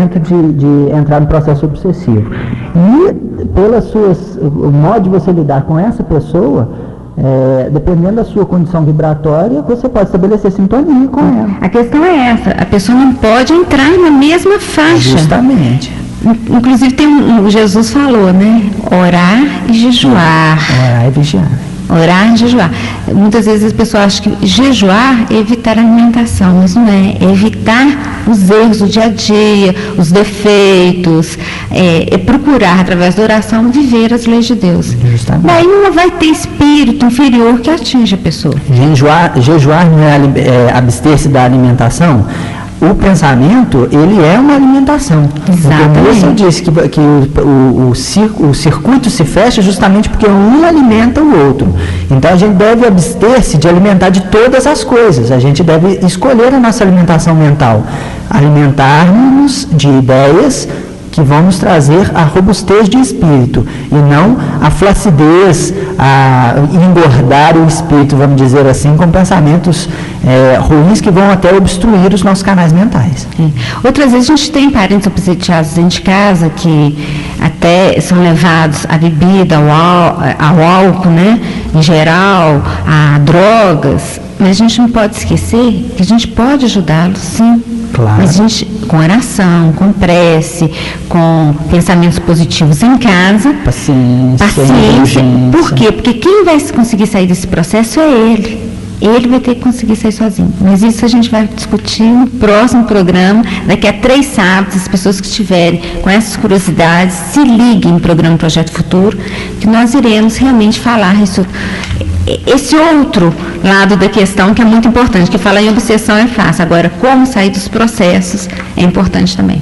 momento de entrar no processo obsessivo. E o modo de você lidar com essa pessoa, dependendo da sua condição vibratória, você pode estabelecer sintonia com ela. A questão é essa, a pessoa não pode entrar na mesma faixa. Justamente. Inclusive Jesus falou, né? Orar e jejuar. Orar e vigiar. Orar e jejuar. Muitas vezes as pessoas acham que jejuar é evitar a alimentação, mas não é. É evitar os erros do dia a dia, os defeitos, é procurar, através da oração, viver as leis de Deus. Justamente. Daí não vai ter espírito inferior que atinja a pessoa. Jejuar não é abster-se da alimentação. O pensamento, ele é uma alimentação. Exatamente. Eu disse que o circuito se fecha justamente porque um alimenta o outro. Então, a gente deve abster-se de alimentar de todas as coisas. A gente deve escolher a nossa alimentação mental. Alimentar-nos de ideias que vão nos trazer a robustez de espírito e não a flacidez, a engordar o espírito, vamos dizer assim, com pensamentos ruins que vão até obstruir os nossos canais mentais. Outras vezes a gente tem parentes obsediados dentro de casa que até são levados à bebida, ao álcool, né, em geral, a drogas, mas a gente não pode esquecer que a gente pode ajudá-los, sim. Claro. Mas a gente, com oração, com prece, com pensamentos positivos em casa, paciência. Por quê? Porque quem vai conseguir sair desse processo é ele. Ele vai ter que conseguir sair sozinho. Mas isso a gente vai discutir no próximo programa. Daqui a 3 sábados, as pessoas que estiverem com essas curiosidades, se liguem no programa Projeto Futuro, que nós iremos realmente falar isso. Esse outro lado da questão que é muito importante, que falar em obsessão é fácil, agora como sair dos processos é importante também.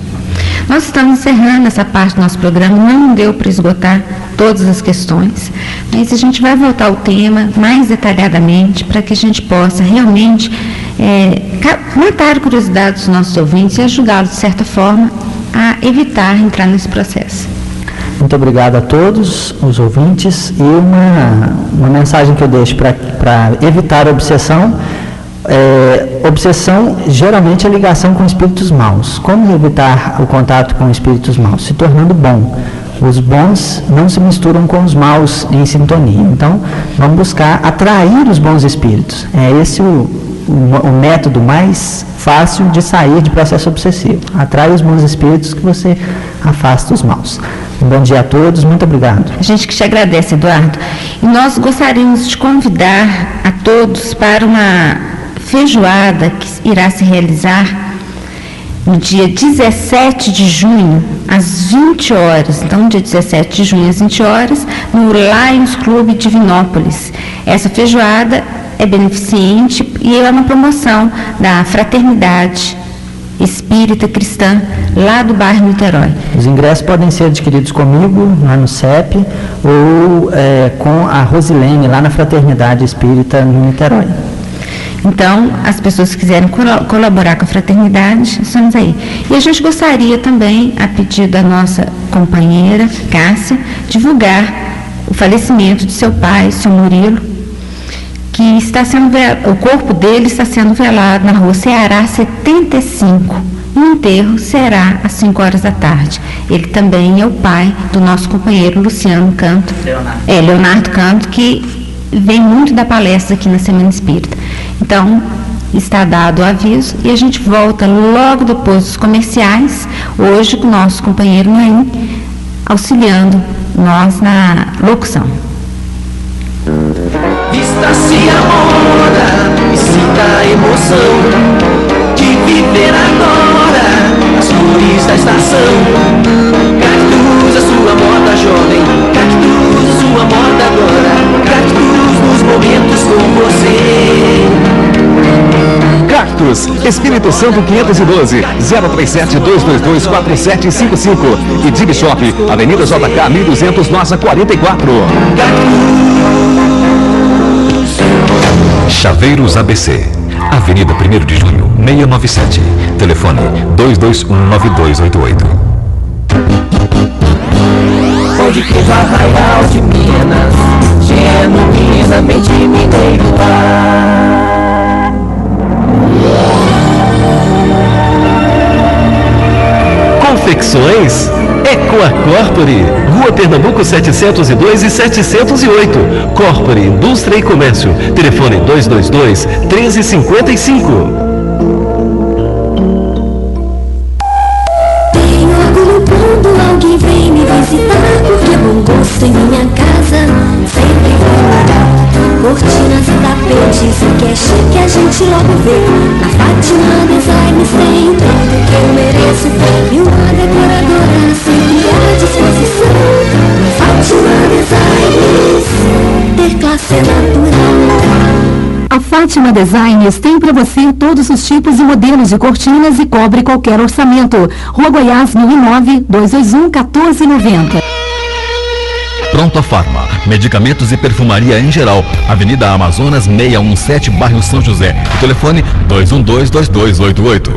Nós estamos encerrando essa parte do nosso programa, não deu para esgotar todas as questões, mas a gente vai voltar ao tema mais detalhadamente para que a gente possa realmente matar a curiosidade dos nossos ouvintes e ajudá-los, de certa forma, a evitar entrar nesse processo. Muito obrigado a todos os ouvintes. E uma mensagem que eu deixo para evitar a obsessão. Obsessão geralmente é ligação com espíritos maus. Como evitar o contato com espíritos maus? Se tornando bom. Os bons não se misturam com os maus em sintonia. Então, vamos buscar atrair os bons espíritos. É esse o método mais fácil de sair de processo obsessivo. Atrai os bons espíritos que você afasta os maus. Um bom dia a todos, muito obrigado. A gente que te agradece, Eduardo. E nós gostaríamos de convidar a todos para uma feijoada que irá se realizar no dia 17 de junho, às 20 horas. Então, dia 17 de junho, às 20 horas, no Lions Club Divinópolis. Essa feijoada é beneficente e é uma promoção da Fraternidade Espírita Cristã, lá do bairro Niterói. Os ingressos podem ser adquiridos comigo, lá no CEP, ou com a Rosilene, lá na Fraternidade Espírita, no Niterói. Então, as pessoas que quiserem colaborar com a fraternidade, estamos aí. E a gente gostaria também, a pedido da nossa companheira, Cássia, divulgar o falecimento de seu pai, seu Murilo, que está sendo o corpo dele está sendo velado na rua Ceará 75. O enterro será às 5 horas da tarde. Ele também é o pai do nosso companheiro Luciano Canto. Leonardo Canto, que vem muito da palestra aqui na Semana Espírita. Então, está dado o aviso e a gente volta logo depois dos comerciais, hoje com o nosso companheiro Naim, auxiliando nós na locução. Vista-se a moda e sinta a emoção de viver agora as cores da estação. Cactus, a sua moda jovem, cactus, a sua moda agora, cactus nos momentos com você. Cactus, Espírito Santo 512, 037-222-4755 e Dig Shop, Avenida JK 1200, Nossa 44. Chaveiros ABC, Avenida 1º de Junho, 697, telefone 2219288. Pão de queijo Arraial de Minas, genuinamente mineiro. Confecções é com a Corpore. Rua Pernambuco 702 e 708. Corpore, Indústria e Comércio. Telefone 222-1355. Tenho orgulho quando alguém vem me visitar, porque bom gosto em minha casa sempre vai. Cortinas e tapetes, o que é chique a gente logo vê. Na Fátima Designs tem tudo que eu mereço. E uma decoradora sempre à disposição. Fátima Designs, ter classe é natural. A Fátima Designs tem para você todos os tipos e modelos de cortinas e cobre qualquer orçamento. Rua Goiás, 1009, 221-1490. Pronto Farma, medicamentos e perfumaria em geral. Avenida Amazonas 617, bairro São José. O telefone 212-2288.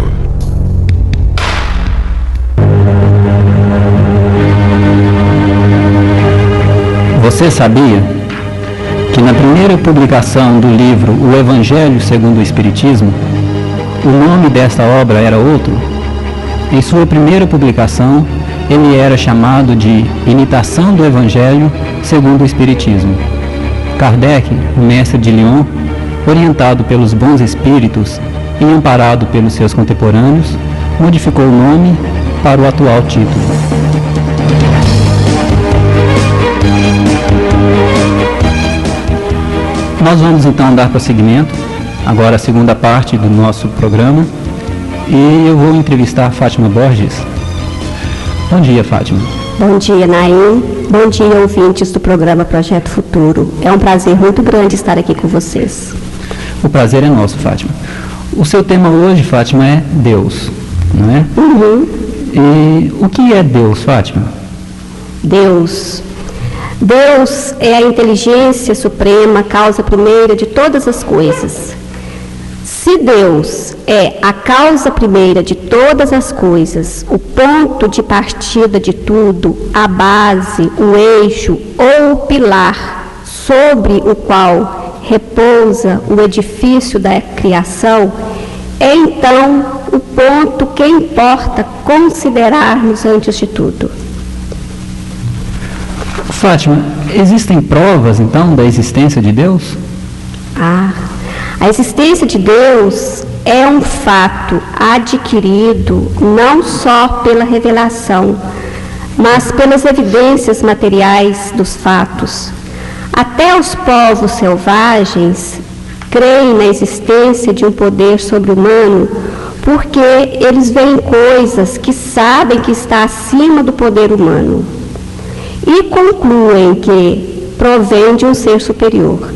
Você sabia que na primeira publicação do livro O Evangelho segundo o Espiritismo, o nome desta obra era outro? Em sua primeira publicação, ele era chamado de Imitação do Evangelho segundo o Espiritismo. Kardec, o mestre de Lyon, orientado pelos bons espíritos e amparado pelos seus contemporâneos, modificou o nome para o atual título. Nós vamos então dar prosseguimento, agora a segunda parte do nosso programa, e eu vou entrevistar Fátima Borges. Bom dia, Fátima. Bom dia, Naim. Bom dia, ouvintes do programa Projeto Futuro. É um prazer muito grande estar aqui com vocês. O prazer é nosso, Fátima. O seu tema hoje, Fátima, é Deus, não é? Uhum. E o que é Deus, Fátima? Deus é a inteligência suprema, causa primeira de todas as coisas. Se Deus é a causa primeira de todas as coisas, o ponto de partida de tudo, a base, o eixo ou o pilar sobre o qual repousa o edifício da criação, é então o ponto que importa considerarmos antes de tudo. Fátima, existem provas então da existência de Deus? A existência de Deus é um fato adquirido não só pela revelação, mas pelas evidências materiais dos fatos. Até os povos selvagens creem na existência de um poder sobre-humano porque eles veem coisas que sabem que está acima do poder humano e concluem que provém de um ser superior.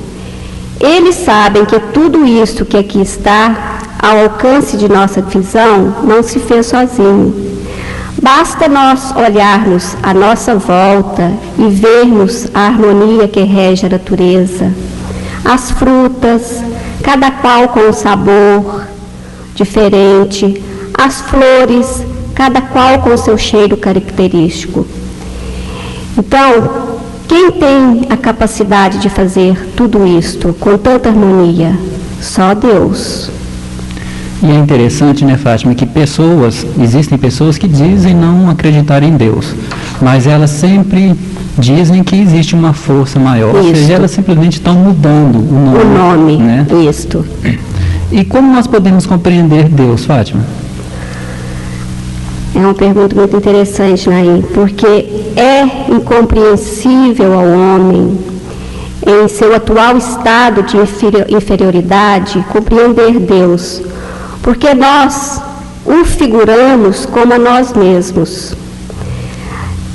Eles sabem que tudo isso que aqui está, ao alcance de nossa visão, não se fez sozinho. Basta nós olharmos à nossa volta e vermos a harmonia que rege a natureza. As frutas, cada qual com um sabor diferente. As flores, cada qual com seu cheiro característico. Então, quem tem a capacidade de fazer tudo isto com tanta harmonia? Só Deus. E é interessante, né, Fátima, que existem pessoas que dizem não acreditar em Deus, mas elas sempre dizem que existe uma força maior, ou seja, elas simplesmente estão mudando o nome. Né? Isto. E como nós podemos compreender Deus, Fátima? É uma pergunta muito interessante, Naim, porque é incompreensível ao homem, em seu atual estado de inferioridade, compreender Deus, porque nós o figuramos como a nós mesmos.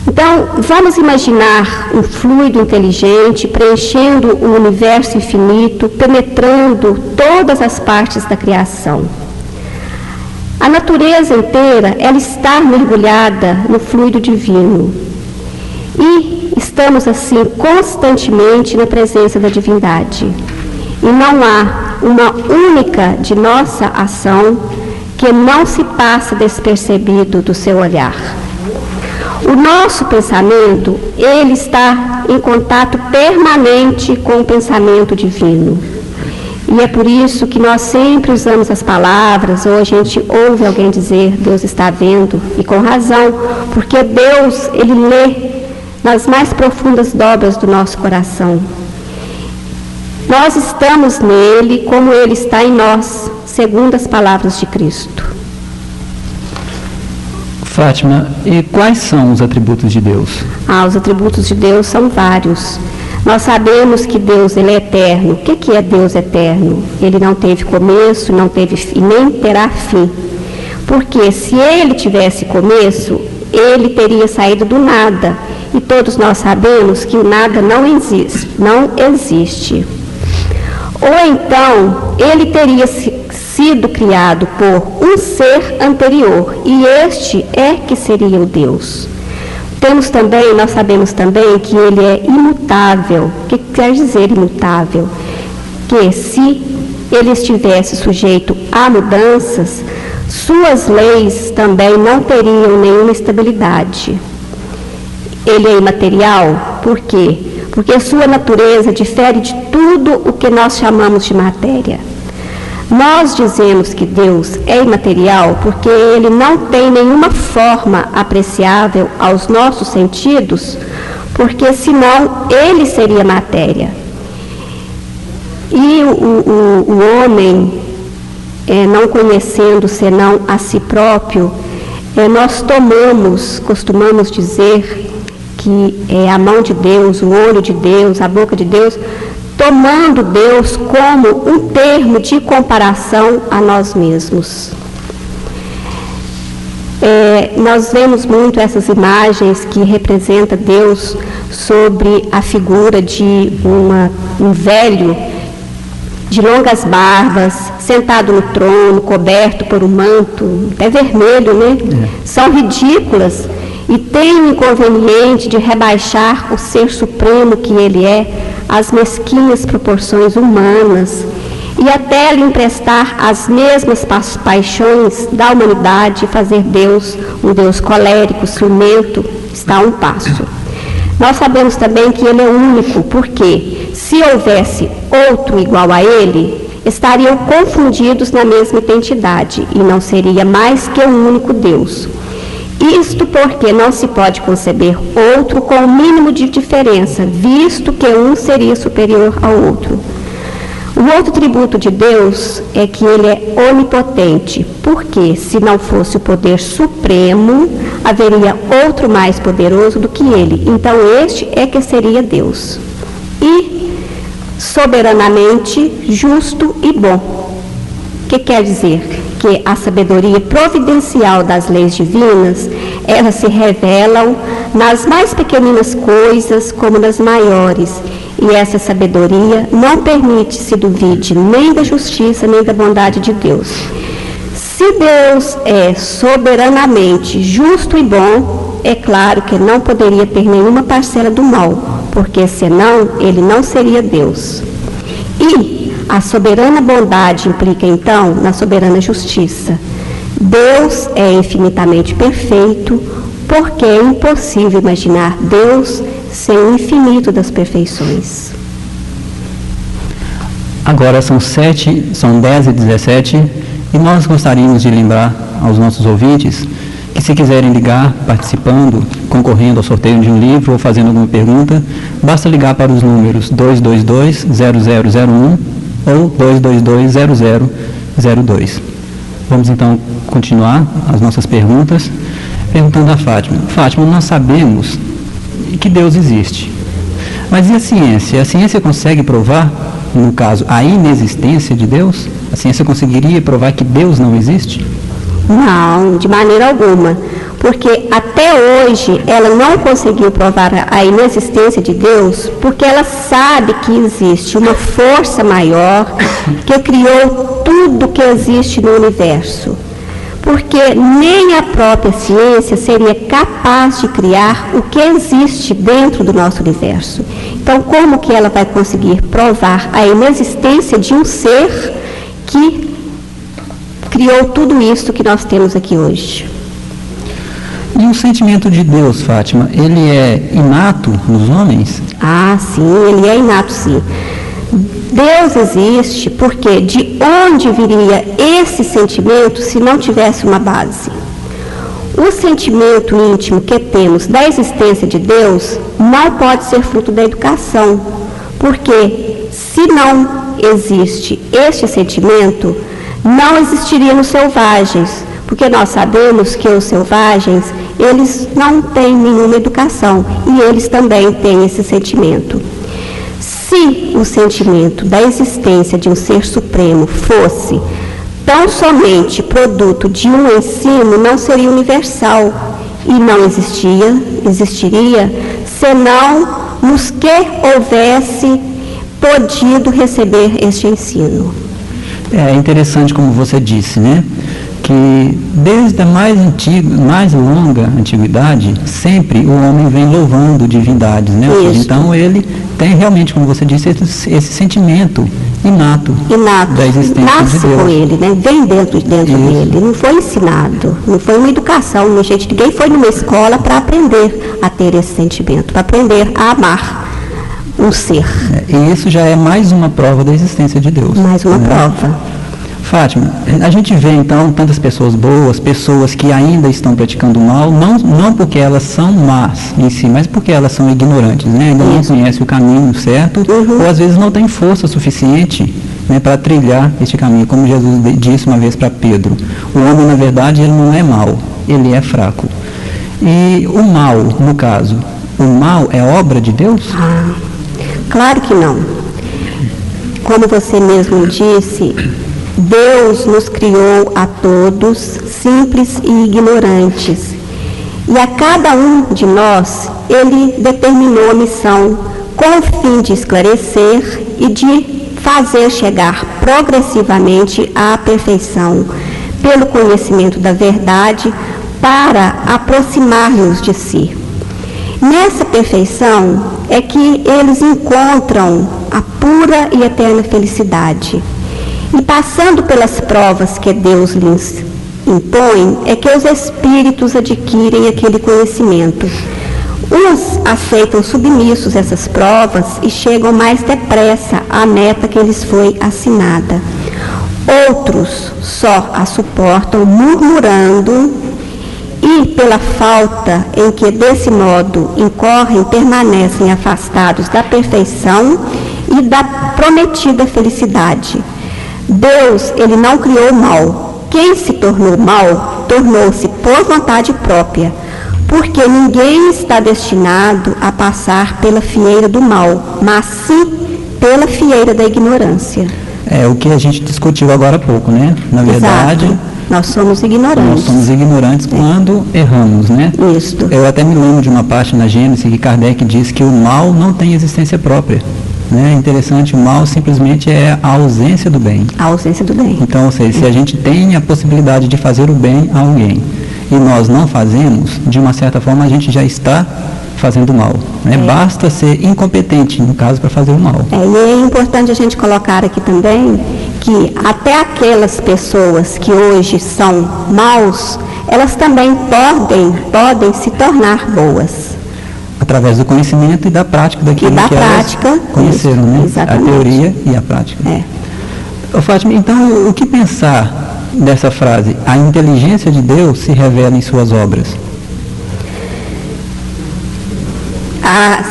Então, vamos imaginar um fluido inteligente preenchendo o universo infinito, penetrando todas as partes da criação. A natureza inteira, ela está mergulhada no fluido divino. E estamos, assim, constantemente na presença da divindade. E não há uma única de nossa ação que não se passa despercebido do seu olhar. O nosso pensamento, ele está em contato permanente com o pensamento divino. E é por isso que nós sempre usamos as palavras, ou a gente ouve alguém dizer, Deus está vendo, e com razão, porque Deus, Ele lê nas mais profundas dobras do nosso coração. Nós estamos nele como Ele está em nós, segundo as palavras de Cristo. Fátima, e quais são os atributos de Deus? Os atributos de Deus são vários. Nós sabemos que Deus, Ele é eterno. O que é Deus eterno? Ele não teve começo, não teve fim, nem terá fim. Porque se Ele tivesse começo, Ele teria saído do nada. E todos nós sabemos que o nada não existe. Ou então, Ele teria sido criado por um ser anterior. E este é que seria o Deus. Nós sabemos também que Ele é imutável. O que quer dizer imutável? Que se Ele estivesse sujeito a mudanças, suas leis também não teriam nenhuma estabilidade. Ele é imaterial, por quê? Porque sua natureza difere de tudo o que nós chamamos de matéria. Nós dizemos que Deus é imaterial porque Ele não tem nenhuma forma apreciável aos nossos sentidos, porque senão Ele seria matéria. E o homem, não conhecendo senão a si próprio, nós costumamos dizer que é a mão de Deus, o olho de Deus, a boca de Deus, tomando Deus como um termo de comparação a nós mesmos. Nós vemos muito essas imagens que representam Deus sobre a figura de um velho de longas barbas, sentado no trono, coberto por um manto, até vermelho, né? São ridículas e têm o inconveniente de rebaixar o ser supremo que Ele é às mesquinhas proporções humanas e até lhe emprestar as mesmas paixões da humanidade e fazer Deus um Deus colérico, ciumento, está a um passo. Nós sabemos também que Ele é único, porque se houvesse outro igual a Ele, estariam confundidos na mesma identidade e não seria mais que um único Deus. Isto porque não se pode conceber outro com o mínimo de diferença, visto que um seria superior ao outro. O outro atributo de Deus é que Ele é onipotente, porque se não fosse o poder supremo, haveria outro mais poderoso do que Ele. Então este é que seria Deus. E soberanamente justo e bom. O que quer dizer? Que a sabedoria providencial das leis divinas, elas se revelam nas mais pequeninas coisas como nas maiores. E essa sabedoria não permite se duvide nem da justiça nem da bondade de Deus. Se Deus é soberanamente justo e bom, é claro que não poderia ter nenhuma parcela do mal, porque senão Ele não seria Deus. E a soberana bondade implica, então, na soberana justiça. Deus é infinitamente perfeito, porque é impossível imaginar Deus sem o infinito das perfeições. Agora são 10h17 e nós gostaríamos de lembrar aos nossos ouvintes que, se quiserem ligar, participando, concorrendo ao sorteio de um livro ou fazendo alguma pergunta, basta ligar para os números 222-0001 ou 222-0002. Vamos então continuar as nossas perguntas, perguntando a Fátima. Fátima, nós sabemos que Deus existe, mas e a ciência? A ciência consegue provar, no caso, a inexistência de Deus? A ciência conseguiria provar que Deus não existe? Não, de maneira alguma, porque até hoje ela não conseguiu provar a inexistência de Deus, porque ela sabe que existe uma força maior que criou tudo que existe no universo. Porque nem a própria ciência seria capaz de criar o que existe dentro do nosso universo. Então, como que ela vai conseguir provar a inexistência de um ser que criou tudo isso que nós temos aqui hoje? E o sentimento de Deus, Fátima, ele é inato nos homens? Ah, sim, ele é inato, sim. Deus existe porque de onde viria esse sentimento se não tivesse uma base? O sentimento íntimo que temos da existência de Deus não pode ser fruto da educação, porque se não existe este sentimento, não existiria nos selvagens, porque nós sabemos que os selvagens, eles não têm nenhuma educação e eles também têm esse sentimento. Se o sentimento da existência de um ser supremo fosse tão somente produto de um ensino, não seria universal e não existiria senão nos que houvesse podido receber este ensino. É interessante como você disse, né? Que desde a mais longa antiguidade, sempre o homem vem louvando divindades, né? Então ele tem realmente, como você disse, esse sentimento inato da existência nasce de Deus. Com ele, né? Vem dentro dele, não foi ensinado, não foi uma educação, ninguém foi numa escola para aprender a ter esse sentimento, para aprender a amar um ser. E isso já é mais uma prova da existência de Deus. Mais uma prova. Fátima, a gente vê então tantas pessoas boas, pessoas que ainda estão praticando mal, não porque elas são más em si, mas porque elas são ignorantes, né? Ainda não conhecem o caminho certo, ou às vezes não tem força suficiente, né, para trilhar este caminho, como Jesus disse uma vez para Pedro. O homem, na verdade, ele não é mau, ele é fraco. E o mal, no caso, o mal é obra de Deus? Claro que não. Como você mesmo disse, Deus nos criou a todos, simples e ignorantes. E a cada um de nós, Ele determinou a missão com o fim de esclarecer e de fazer chegar progressivamente à perfeição, pelo conhecimento da verdade, para aproximar-nos de si. Nessa perfeição é que eles encontram a pura e eterna felicidade. E passando pelas provas que Deus lhes impõe, é que os espíritos adquirem aquele conhecimento. Uns aceitam submissos essas provas e chegam mais depressa à meta que lhes foi assinada. Outros só a suportam murmurando e, pela falta em que desse modo incorrem, permanecem afastados da perfeição e da prometida felicidade. Deus, Ele não criou o mal. Quem se tornou mal, tornou-se por vontade própria, porque ninguém está destinado a passar pela fieira do mal, mas sim pela fieira da ignorância. É o que a gente discutiu agora há pouco, né? Na verdade, exato. Nós somos ignorantes. Nós somos ignorantes quando erramos, né? Isso. Eu até me lembro de uma parte na Gênesis que Kardec diz que o mal não tem existência própria. É interessante, o mal simplesmente é a ausência do bem. A ausência do bem. Então, ou seja, se a gente tem a possibilidade de fazer o bem a alguém e nós não fazemos, de uma certa forma a gente já está fazendo mal. Né? Basta ser incompetente, no caso, para fazer o mal. E é importante a gente colocar aqui também que até aquelas pessoas que hoje são maus, elas também podem se tornar boas. Através do conhecimento e da prática daquilo que elas conheceram, né? Exatamente. A teoria e a prática. Fátima, então, o que pensar dessa frase? A inteligência de Deus se revela em suas obras.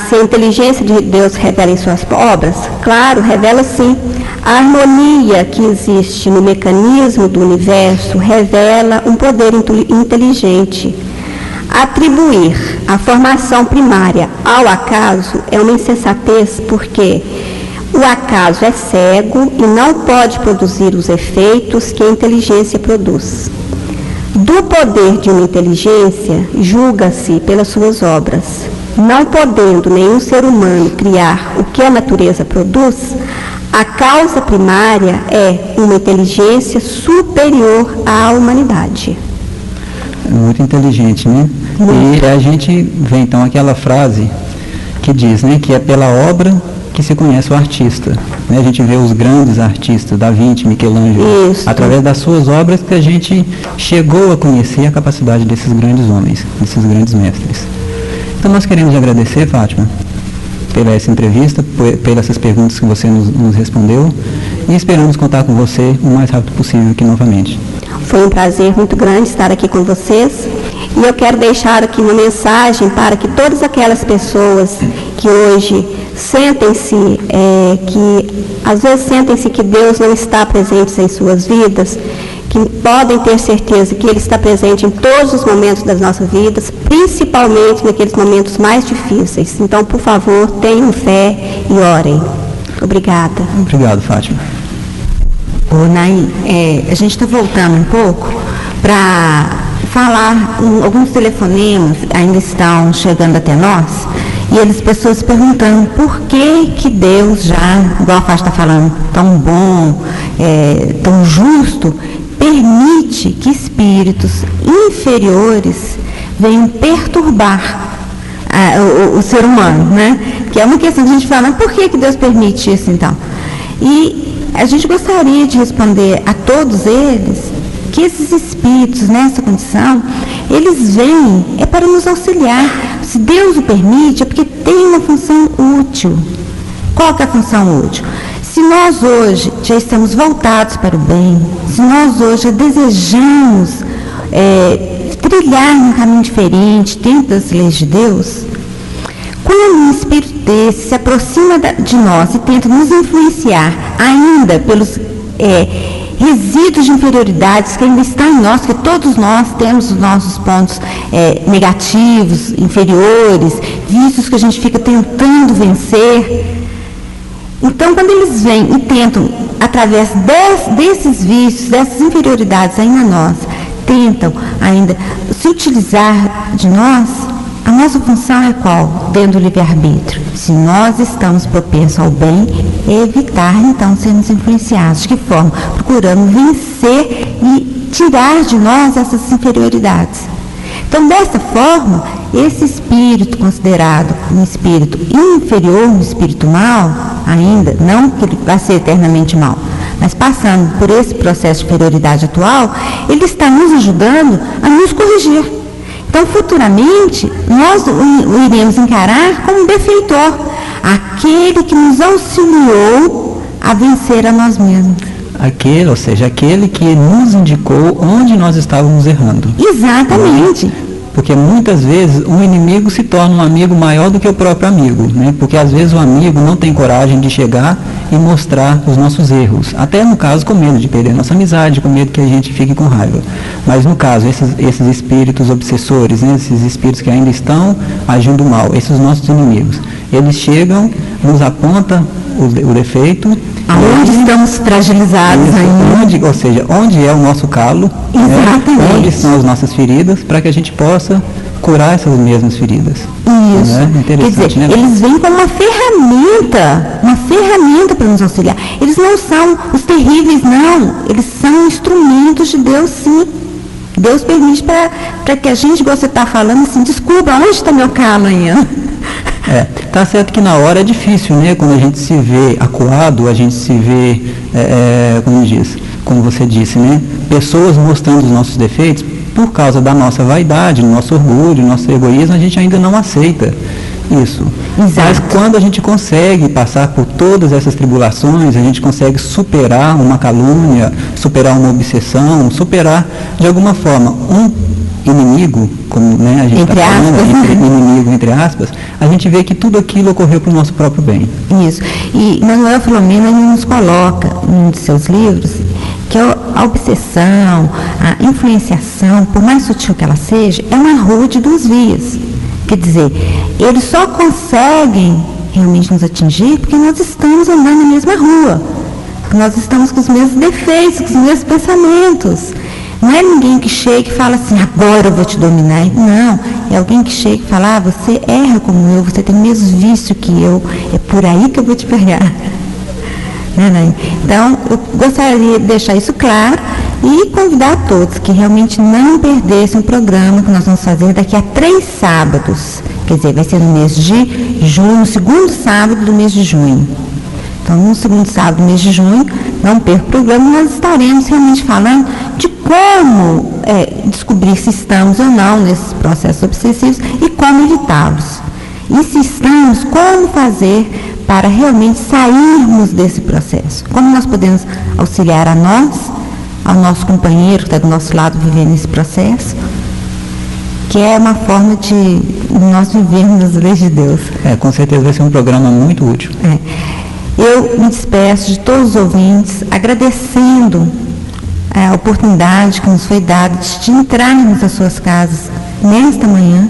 Se a inteligência de Deus revela em suas obras, claro, revela sim. A harmonia que existe no mecanismo do universo revela um poder inteligente. Atribuir a formação primária ao acaso é uma insensatez, porque o acaso é cego e não pode produzir os efeitos que a inteligência produz. Do poder de uma inteligência, julga-se pelas suas obras. Não podendo nenhum ser humano criar o que a natureza produz, a causa primária é uma inteligência superior à humanidade. Muito inteligente, né? E a gente vê então aquela frase que diz, né, que é pela obra que se conhece o artista. Né? A gente vê os grandes artistas, Da Vinci, Michelangelo, através das suas obras que a gente chegou a conhecer a capacidade desses grandes homens, desses grandes mestres. Então nós queremos agradecer, Fátima, pela essa entrevista, pelas essas perguntas que você nos respondeu, e esperamos contar com você o mais rápido possível aqui novamente. Foi um prazer muito grande estar aqui com vocês, e eu quero deixar aqui uma mensagem para que todas aquelas pessoas que hoje sentem-se, que às vezes sentem-se que Deus não está presente em suas vidas, que podem ter certeza que Ele está presente em todos os momentos das nossas vidas, principalmente naqueles momentos mais difíceis. Então, por favor, tenham fé e orem. Obrigada. Obrigado, Fátima. Ô, Naí, a gente está voltando um pouco para falar, alguns telefonemas ainda estão chegando até nós, e eles, pessoas perguntando por que Deus já, igual a Fátima está falando, tão bom, tão justo, permite que espíritos inferiores venham perturbar o ser humano, né? Que é uma questão de a gente falar, mas por que Deus permite isso então? E a gente gostaria de responder a todos eles que esses espíritos nessa condição, eles vêm para nos auxiliar. Se Deus o permite, é porque tem uma função útil. Qual que é a função útil? Se nós hoje já estamos voltados para o bem, se nós hoje já desejamos trilhar um caminho diferente dentro das leis de Deus, quando um espírito desse se aproxima de nós e tenta nos influenciar ainda pelos resíduos de inferioridades que ainda estão em nós, que todos nós temos os nossos pontos negativos, inferiores, vícios que a gente fica tentando vencer. Então, quando eles vêm e tentam, através desses vícios, dessas inferioridades ainda nós, tentam ainda se utilizar de nós, a nossa função é qual? Dentro do livre-arbítrio. Se nós estamos propensos ao bem, evitar, então, sermos influenciados. De que forma? Procurando vencer e tirar de nós essas inferioridades. Então, dessa forma, esse espírito considerado um espírito inferior, um espírito mau, ainda, não que ele vá ser eternamente mau, mas passando por esse processo de inferioridade atual, ele está nos ajudando a nos corrigir. Então, futuramente, nós o iremos encarar como um benfeitor, aquele que nos auxiliou a vencer a nós mesmos. Ou seja, aquele que nos indicou onde nós estávamos errando. Exatamente. Porque muitas vezes um inimigo se torna um amigo maior do que o próprio amigo, né? Porque às vezes o amigo não tem coragem de chegar e mostrar os nossos erros, até no caso com medo de perder nossa amizade, com medo que a gente fique com raiva. Mas no caso, esses espíritos obsessores, né? Esses espíritos que ainda estão agindo mal, esses nossos inimigos, eles chegam, nos apontam o defeito. Aonde estamos fragilizados ainda. Ou seja, onde é o nosso calo, né? Onde são as nossas feridas, para que a gente possa curar essas mesmas feridas. Isso. Né? Interessante, quer dizer, né? Eles vêm como uma ferramenta para nos auxiliar. Eles não são os terríveis, não. Eles são instrumentos de Deus, sim. Deus permite para que a gente, igual você está falando, assim, descubra onde está meu calo ainda. Tá certo que na hora é difícil, né? Quando a gente se vê acuado, a gente se vê, como você disse, né? Pessoas mostrando os nossos defeitos, por causa da nossa vaidade, do nosso orgulho, do nosso egoísmo, a gente ainda não aceita isso. Exato. Mas quando a gente consegue passar por todas essas tribulações, a gente consegue superar uma calúnia, superar uma obsessão, superar, de alguma forma, um inimigo, como, né, a gente está falando, inimigo entre aspas, a gente vê que tudo aquilo ocorreu para o nosso próprio bem. Isso. E Manuel Filomeno nos coloca, em um de seus livros, que a obsessão, a influenciação, por mais sutil que ela seja, é uma rua de duas vias. Quer dizer, eles só conseguem realmente nos atingir porque nós estamos andando na mesma rua, porque nós estamos com os mesmos defeitos, com os mesmos pensamentos. Não é ninguém que chega e fala assim, agora eu vou te dominar. Não, é alguém que chega e fala, você erra como eu, você tem o mesmo vício que eu, é por aí que eu vou te pegar. Então, eu gostaria de deixar isso claro e convidar todos que realmente não perdessem o programa que nós vamos fazer daqui a 3 sábados. Quer dizer, vai ser no mês de junho, no segundo sábado do mês de junho. Então, no segundo sábado do mês de junho, não perca o programa, nós estaremos realmente falando de como descobrir se estamos ou não nesses processos obsessivos e como evitá-los. insistamos como fazer para realmente sairmos desse processo. Como nós podemos auxiliar a nós, ao nosso companheiro que está do nosso lado vivendo esse processo, que é uma forma de nós vivermos as leis de Deus. Com certeza vai ser um programa muito útil. Eu me despeço de todos os ouvintes, agradecendo a oportunidade que nos foi dada de entrarmos nas suas casas nesta manhã,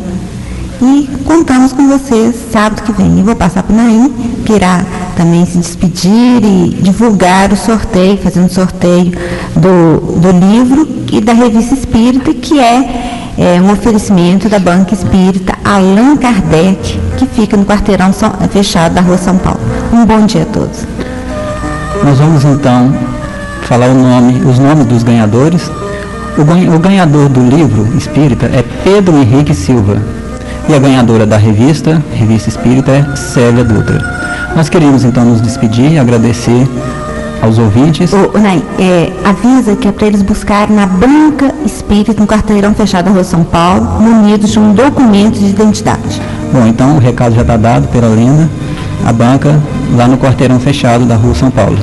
e contamos com vocês sábado que vem. Eu vou passar para o Naim, que irá também se despedir e divulgar o sorteio, fazer um sorteio do livro e da Revista Espírita, que é um oferecimento da Banca Espírita Allan Kardec, que fica no quarteirão fechado da Rua São Paulo. Um bom dia a todos. Nós vamos então falar os nomes dos ganhadores. O ganhador do livro Espírita é Pedro Henrique Silva. E a ganhadora da Revista Espírita é Célia Dutra. Nós queríamos então nos despedir e agradecer aos ouvintes. Avisa que é para eles buscarem na Banca Espírita, no quarteirão fechado da Rua São Paulo, munidos de um documento de identidade. Bom, então o recado já está dado pela Lenda. A banca lá no quarteirão fechado da Rua São Paulo.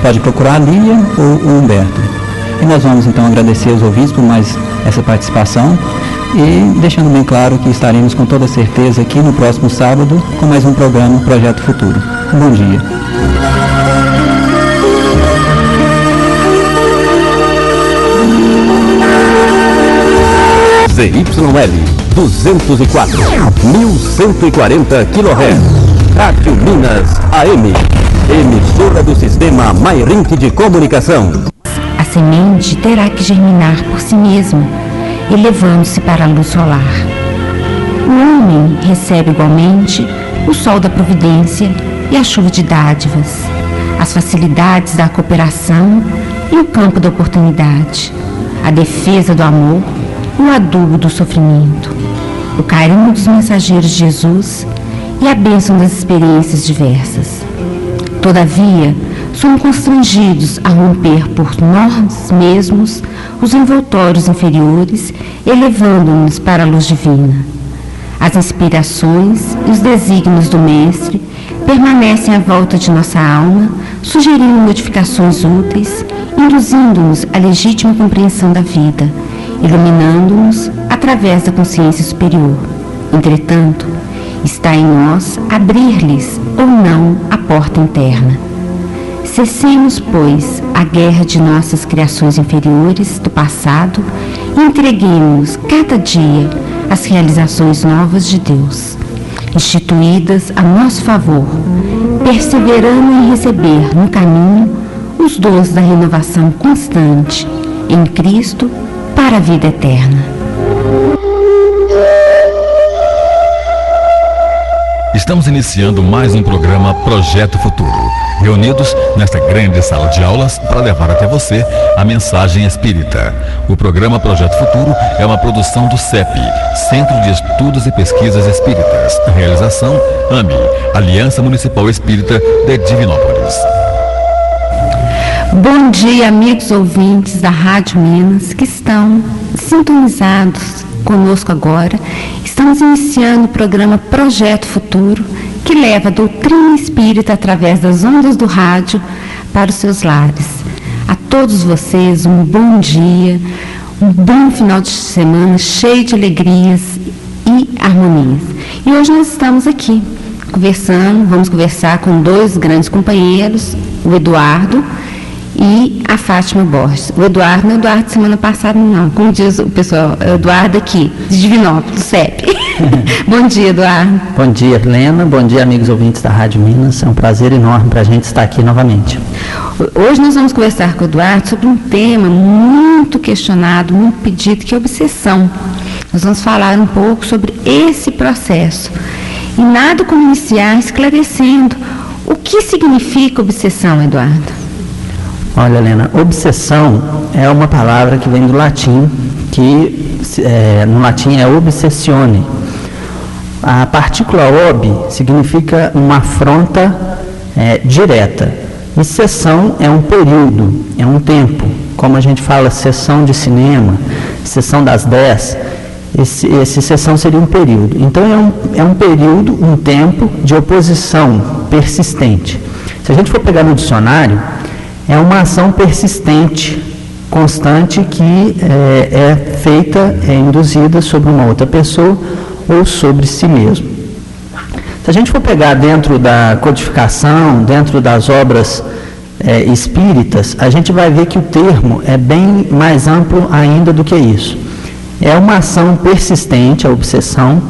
Pode procurar a Lília ou o Humberto. E nós vamos então agradecer aos ouvintes por mais essa participação e deixando bem claro que estaremos com toda certeza aqui no próximo sábado com mais um programa Projeto Futuro. Bom dia. ZYL 204, 1140 kHz. Rádio Minas AM, emissora do Sistema Mairink de Comunicação. A semente terá que germinar por si mesma, elevando-se para a luz solar. O homem recebe igualmente o sol da providência e a chuva de dádivas, as facilidades da cooperação e o campo da oportunidade, a defesa do amor e o adubo do sofrimento, o carinho dos mensageiros de Jesus e a bênção das experiências diversas. Todavia, somos constrangidos a romper por nós mesmos os envoltórios inferiores, elevando-nos para a luz divina. As inspirações e os desígnios do Mestre permanecem à volta de nossa alma, sugerindo modificações úteis, induzindo-nos à legítima compreensão da vida, iluminando-nos através da consciência superior. Entretanto, está em nós abrir-lhes ou não a porta interna. Cessemos, pois, a guerra de nossas criações inferiores do passado e entreguemos cada dia as realizações novas de Deus, instituídas a nosso favor, perseverando em receber no caminho os dons da renovação constante em Cristo para a vida eterna. Estamos iniciando mais um programa Projeto Futuro, reunidos nesta grande sala de aulas para levar até você a mensagem espírita. O programa Projeto Futuro é uma produção do CEP, Centro de Estudos e Pesquisas Espíritas. Realização AME, Aliança Municipal Espírita de Divinópolis. Bom dia, amigos ouvintes da Rádio Minas que estão sintonizados conosco agora. Estamos iniciando o programa Projeto Futuro, que leva a doutrina espírita através das ondas do rádio para os seus lares. A todos vocês, um bom dia, um bom final de semana, cheio de alegrias e harmonias. E hoje nós estamos aqui conversando, vamos conversar com dois grandes companheiros, o Eduardo e a Fátima Borges. O Eduardo não é Eduardo de semana passada, não. Como diz o pessoal, é o Eduardo aqui, de Divinópolis, do CEP. Bom dia, Eduardo. Bom dia, Helena. Bom dia, amigos ouvintes da Rádio Minas. É um prazer enorme para a gente estar aqui novamente. Hoje nós vamos conversar com o Eduardo sobre um tema muito questionado, muito pedido, que é a obsessão. Nós vamos falar um pouco sobre esse processo. E nada como iniciar esclarecendo o que significa obsessão, Eduardo. Olha, Helena, obsessão é uma palavra que vem do latim, que no latim é obsessione. A partícula ob significa uma afronta direta. E sessão é um período, é um tempo. Como a gente fala, sessão de cinema, sessão das 10. Essa sessão seria um período. Então, é um período, um tempo de oposição persistente. Se a gente for pegar no dicionário, é uma ação persistente, constante, que é feita, é induzida sobre uma outra pessoa ou sobre si mesmo. Se a gente for pegar dentro da codificação, dentro das obras espíritas, a gente vai ver que o termo é bem mais amplo ainda do que isso. É uma ação persistente, a obsessão,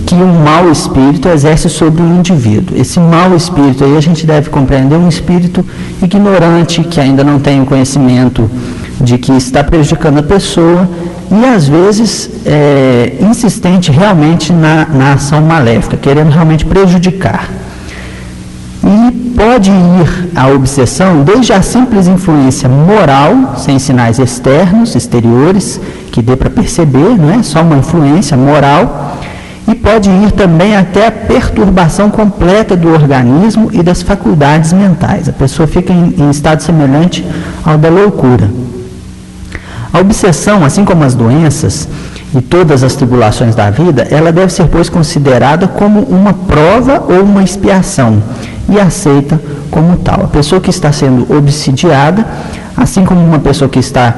que um mau espírito exerce sobre o indivíduo. Esse mau espírito aí a gente deve compreender um espírito ignorante, que ainda não tem o conhecimento de que está prejudicando a pessoa e às vezes insistente realmente na ação maléfica, querendo realmente prejudicar. E pode ir a obsessão desde a simples influência moral, sem sinais externos, exteriores, que dê para perceber, não é só uma influência moral, e pode ir também até a perturbação completa do organismo e das faculdades mentais. A pessoa fica em estado semelhante ao da loucura. A obsessão, assim como as doenças e todas as tribulações da vida, ela deve ser, pois, considerada como uma prova ou uma expiação e aceita como tal. A pessoa que está sendo obsidiada, assim como uma pessoa que está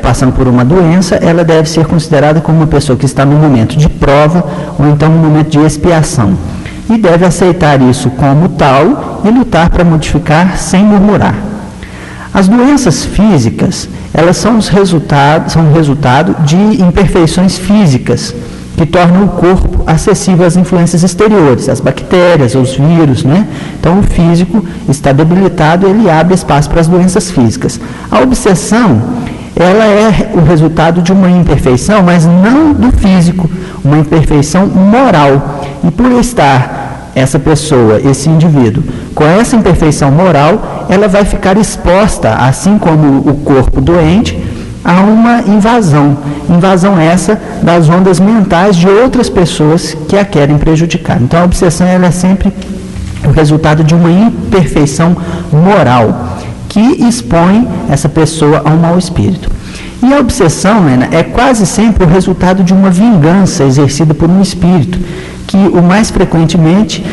passando por uma doença, ela deve ser considerada como uma pessoa que está no momento de prova ou então no momento de expiação. E deve aceitar isso como tal e lutar para modificar sem murmurar. As doenças físicas, elas são resultado de imperfeições físicas que tornam o corpo acessível às influências exteriores, às bactérias, aos vírus, né? Então, o físico está debilitado, ele abre espaço para as doenças físicas. A obsessão, ela é o resultado de uma imperfeição, mas não do físico, uma imperfeição moral. E por estar essa pessoa, esse indivíduo, com essa imperfeição moral, ela vai ficar exposta, assim como o corpo doente, a uma invasão essa das ondas mentais de outras pessoas que a querem prejudicar. Então, a obsessão ela é sempre o resultado de uma imperfeição moral que expõe essa pessoa a um mau espírito. E a obsessão, né, é quase sempre o resultado de uma vingança exercida por um espírito, que o mais frequentemente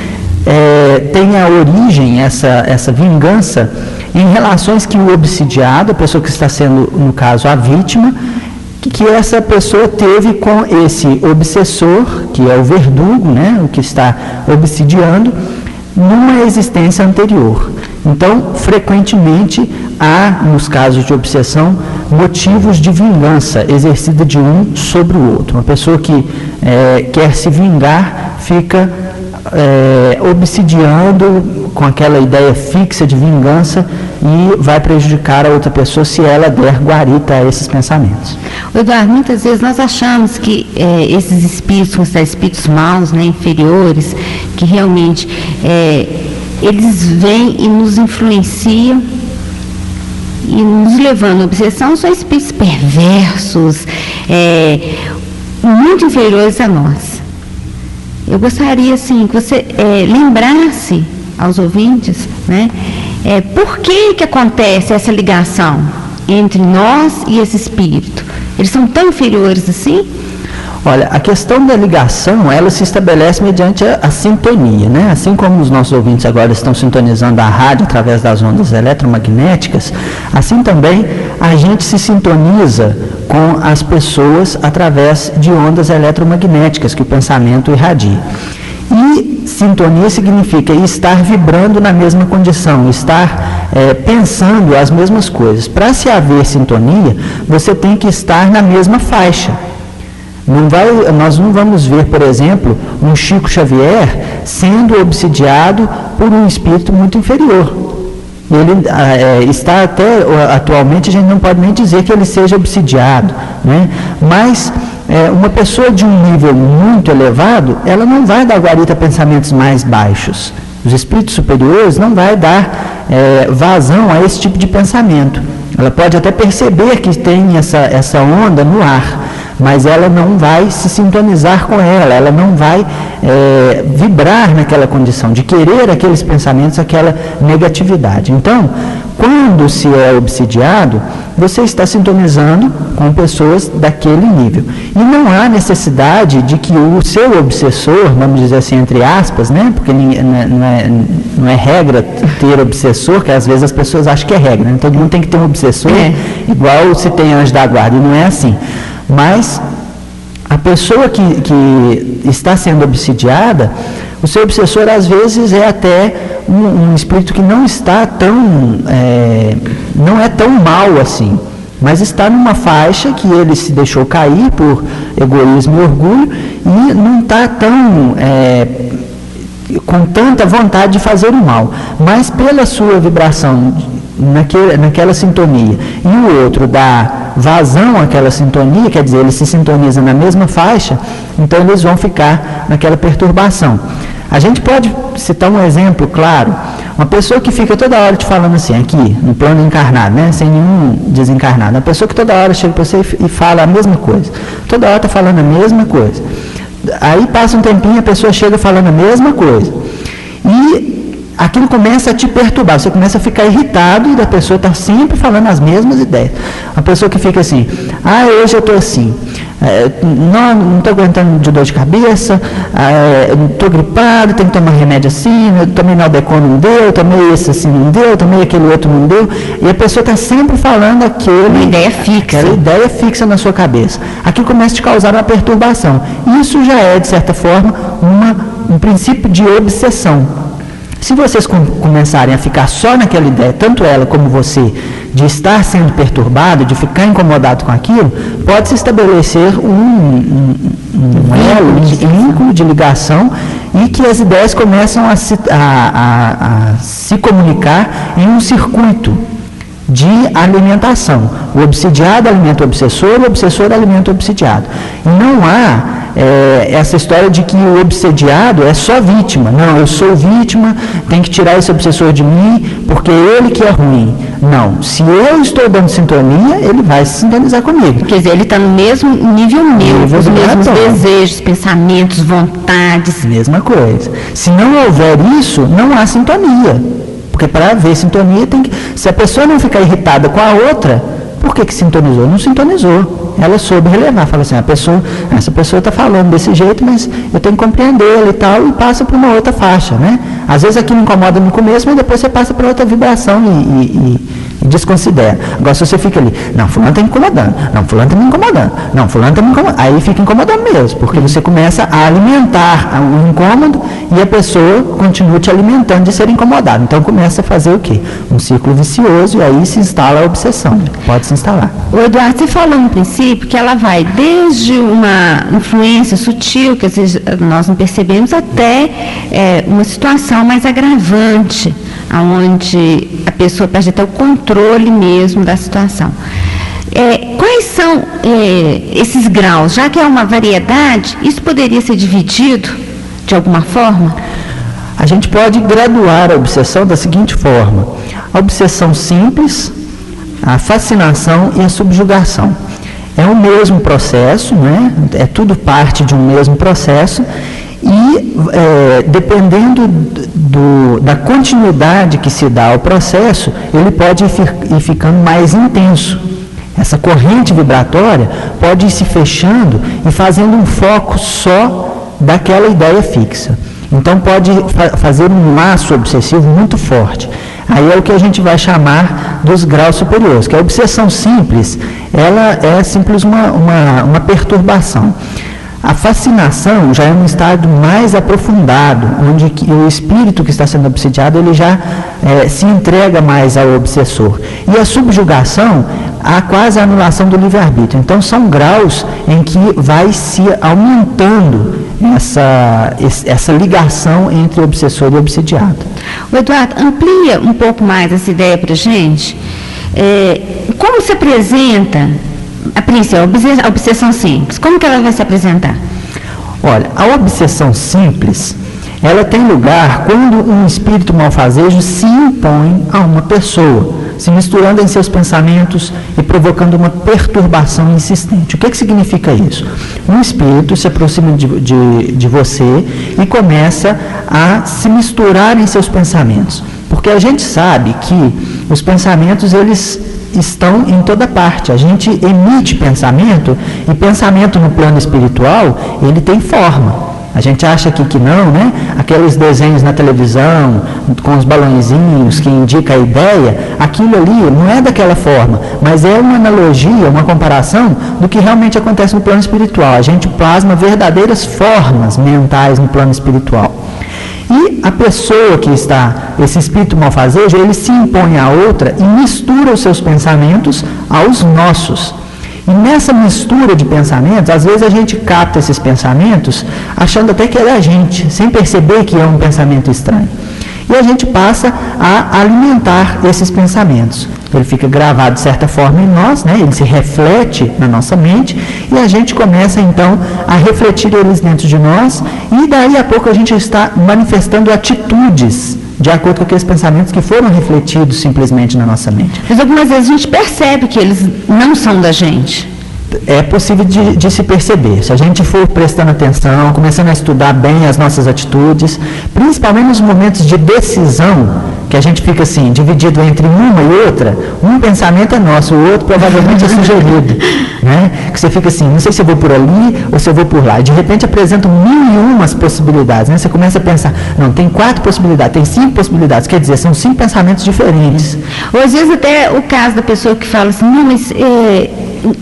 tem a origem, essa vingança, em relações que o obsidiado, a pessoa que está sendo, no caso, a vítima, que essa pessoa teve com esse obsessor, que é o verdugo, né, o que está obsidiando, numa existência anterior. Então, frequentemente, há, nos casos de obsessão, motivos de vingança exercida de um sobre o outro. Uma pessoa que quer se vingar fica obsidiando com aquela ideia fixa de vingança e vai prejudicar a outra pessoa se ela der guarita a esses pensamentos. Eduardo, muitas vezes nós achamos que esses espíritos, espíritos maus, né, inferiores, que realmente eles vêm e nos influenciam e nos levando à obsessão, são espíritos perversos, muito inferiores a nós. Eu gostaria, assim, que você lembrasse aos ouvintes, né, por que acontece essa ligação entre nós e esse espírito? Eles são tão inferiores assim? Olha, a questão da ligação, ela se estabelece mediante a sintonia, né? Assim como os nossos ouvintes agora estão sintonizando a rádio através das ondas eletromagnéticas, assim também a gente se sintoniza com as pessoas através de ondas eletromagnéticas que o pensamento irradia. E sintonia significa estar vibrando na mesma condição, estar pensando as mesmas coisas. Para se haver sintonia, você tem que estar na mesma faixa. Nós não vamos ver, por exemplo, um Chico Xavier sendo obsidiado por um espírito muito inferior. Ele está até, atualmente, a gente não pode nem dizer que ele seja obsidiado, né? Mas uma pessoa de um nível muito elevado, ela não vai dar guarita a pensamentos mais baixos. Os espíritos superiores não vai dar vazão a esse tipo de pensamento. Ela pode até perceber que tem essa onda no ar, mas ela não vai se sintonizar com ela não vai vibrar naquela condição de querer aqueles pensamentos, aquela negatividade. Então, quando se é obsidiado, você está sintonizando com pessoas daquele nível. E não há necessidade de que o seu obsessor, vamos dizer assim, entre aspas, né? Porque não é regra ter obsessor, que às vezes as pessoas acham que é regra, né? Todo mundo tem que ter um obsessor, igual se tem anjo da guarda, e não é assim. Mas a pessoa que está sendo obsidiada, o seu obsessor às vezes é até um espírito que não está não é tão mal assim, mas está numa faixa que ele se deixou cair por egoísmo e orgulho e não está com tanta vontade de fazer o mal, mas pela sua vibração naquela sintonia, e o outro dá vazão àquela sintonia, quer dizer, eles se sintonizam na mesma faixa, então eles vão ficar naquela perturbação. A gente pode citar um exemplo claro, uma pessoa que fica toda hora te falando assim, aqui, no plano encarnado, né, sem nenhum desencarnado, uma pessoa que toda hora chega para você e fala a mesma coisa, toda hora está falando a mesma coisa, aí passa um tempinho, a pessoa chega falando a mesma coisa, e aquilo começa a te perturbar, você começa a ficar irritado e a pessoa está sempre falando as mesmas ideias. A pessoa que fica assim, hoje eu estou assim, não estou aguentando de dor de cabeça, estou gripado, tenho que tomar remédio assim, eu tomei Naldecon não deu, eu tomei esse assim não deu, eu tomei aquele outro não deu, e a pessoa está sempre falando aquela ideia fixa na sua cabeça. Aquilo começa a te causar uma perturbação. Isso já é, de certa forma, um princípio de obsessão. Se vocês começarem a ficar só naquela ideia, tanto ela como você, de estar sendo perturbado, de ficar incomodado com aquilo, pode se estabelecer um vínculo de ligação e que as ideias começam a se comunicar em um circuito de alimentação. O obsidiado alimenta o obsessor alimenta o obsidiado. E não há essa história de que o obsediado é só vítima. Não, eu sou vítima, tem que tirar esse obsessor de mim, porque ele que é ruim. Não, se eu estou dando sintonia, ele vai se sintonizar comigo. Quer dizer, ele está no mesmo nível meu, os mesmos desejos, pensamentos, vontades. Mesma coisa. Se não houver isso, não há sintonia. Porque para haver sintonia, se a pessoa não ficar irritada com a outra, por que sintonizou? Não sintonizou. Ela soube relevar, fala assim, essa pessoa está falando desse jeito, mas eu tenho que compreendê-la e tal, e passa para uma outra faixa, né? Às vezes aquilo incomoda no começo, mas depois você passa para outra vibração e desconsidera. Agora, se você fica ali, não, fulano está me incomodando, não, fulano está me incomodando, não, fulano está me incomodando, aí fica incomodando mesmo, porque você começa a alimentar o incômodo e a pessoa continua te alimentando de ser incomodado. Então, começa a fazer o quê? Um círculo vicioso, e aí se instala a obsessão. Pode se instalar. O Eduardo, você falou no princípio que ela vai desde uma influência sutil, que às vezes nós não percebemos, até uma situação mais agravante, onde a pessoa perde até o controle mesmo da situação. Quais são esses graus? Já que é uma variedade, isso poderia ser dividido de alguma forma? A gente pode graduar a obsessão da seguinte forma: a obsessão simples, a fascinação e a subjugação. É o mesmo processo, né? É tudo parte de um mesmo processo, e dependendo da continuidade que se dá ao processo, ele pode ir ficando mais intenso. Essa corrente vibratória pode ir se fechando e fazendo um foco só daquela ideia fixa. Então pode fazer um laço obsessivo muito forte. Aí é o que a gente vai chamar dos graus superiores, que a obsessão simples, ela é simples uma perturbação. A fascinação já é um estado mais aprofundado, onde o espírito que está sendo obsidiado, ele já se entrega mais ao obsessor. E a subjugação, há quase a anulação do livre-arbítrio. Então, são graus em que vai se aumentando essa ligação entre obsessor e obsidiado. O Eduardo, amplia um pouco mais essa ideia para a gente. Como se apresenta a obsessão simples? Como que ela vai se apresentar? Olha, a obsessão simples, ela tem lugar quando um espírito malfazejo se impõe a uma pessoa. se misturando em seus pensamentos e provocando uma perturbação insistente. O que significa isso? Um espírito se aproxima de você e começa a se misturar em seus pensamentos. Porque a gente sabe que os pensamentos, eles estão em toda parte. A gente emite pensamento, e pensamento no plano espiritual, ele tem forma. A gente acha que não, né? Aqueles desenhos na televisão, com os balãozinhos que indica a ideia, aquilo ali não é daquela forma, mas é uma analogia, uma comparação do que realmente acontece no plano espiritual. A gente plasma verdadeiras formas mentais no plano espiritual. E a pessoa que está, esse espírito malfazejo, ele se impõe à outra e mistura os seus pensamentos aos nossos. E nessa mistura de pensamentos, às vezes a gente capta esses pensamentos achando até que é a gente, sem perceber que é um pensamento estranho. E a gente passa a alimentar esses pensamentos. Ele fica gravado de certa forma em nós, né? Ele se reflete na nossa mente e a gente começa então a refletir eles dentro de nós, e daí a pouco a gente está manifestando atitudes de acordo com aqueles pensamentos que foram refletidos simplesmente na nossa mente. Mas algumas vezes a gente percebe que eles não são da gente. É possível de se perceber. Se a gente for prestando atenção, começando a estudar bem as nossas atitudes, principalmente nos momentos de decisão, que a gente fica assim, dividido entre uma e outra, um pensamento é nosso, o outro provavelmente é sugerido, né? Que você fica assim, não sei se eu vou por ali ou se eu vou por lá, e de repente apresentam 1001 possibilidades, né? Você começa a pensar, não, tem 4 possibilidades, tem 5 possibilidades, quer dizer, são 5 pensamentos diferentes. Ou às vezes até o caso da pessoa que fala assim, não, mas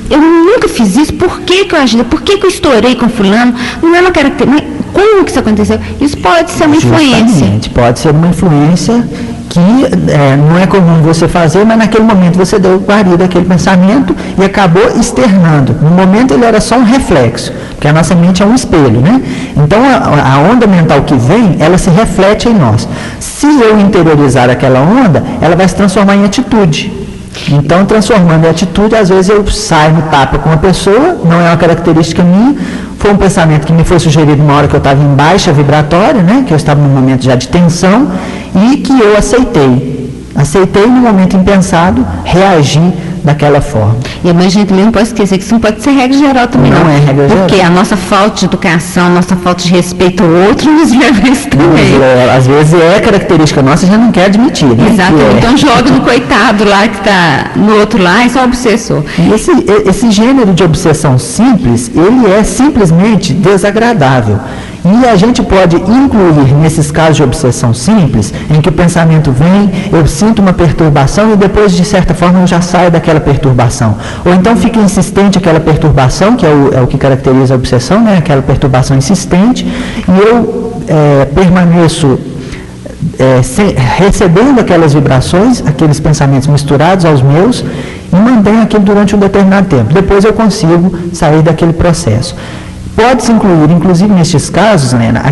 eu nunca fiz isso, por que eu agi, por que eu estourei com fulano, não é uma característica, como que isso aconteceu? Isso pode ser uma influência. Pode ser uma influência que não é comum você fazer, mas naquele momento você deu guarida àquele pensamento e acabou externando. No momento ele era só um reflexo, porque a nossa mente é um espelho, né? Então a onda mental que vem, ela se reflete em nós. Se eu interiorizar aquela onda, ela vai se transformar em atitude. Então, transformando em atitude, às vezes eu saio no tapa com uma pessoa, não é uma característica minha, foi um pensamento que me foi sugerido uma hora que eu estava em baixa vibratória, né, que eu estava num momento já de tensão, e que eu aceitei. Aceitei no momento impensado, reagi daquela forma. E a gente também não pode esquecer que isso não pode ser regra geral também. Não é regra geral. Porque a nossa falta de educação, a nossa falta de respeito ao outro nos leva a isso também. Às vezes é característica nossa e já não quer admitir. Né? Exato. Então joga no coitado lá que está no outro lá e só obsessor. E esse gênero de obsessão simples, ele é simplesmente desagradável. E a gente pode incluir nesses casos de obsessão simples, em que o pensamento vem, eu sinto uma perturbação e depois, de certa forma, eu já saio daquela perturbação. Ou então fica insistente aquela perturbação, que é o que caracteriza a obsessão, né? Aquela perturbação insistente, e eu permaneço recebendo aquelas vibrações, aqueles pensamentos misturados aos meus, e mantenho aquilo durante um determinado tempo. Depois eu consigo sair daquele processo. Pode-se incluir, inclusive nestes casos, Lena,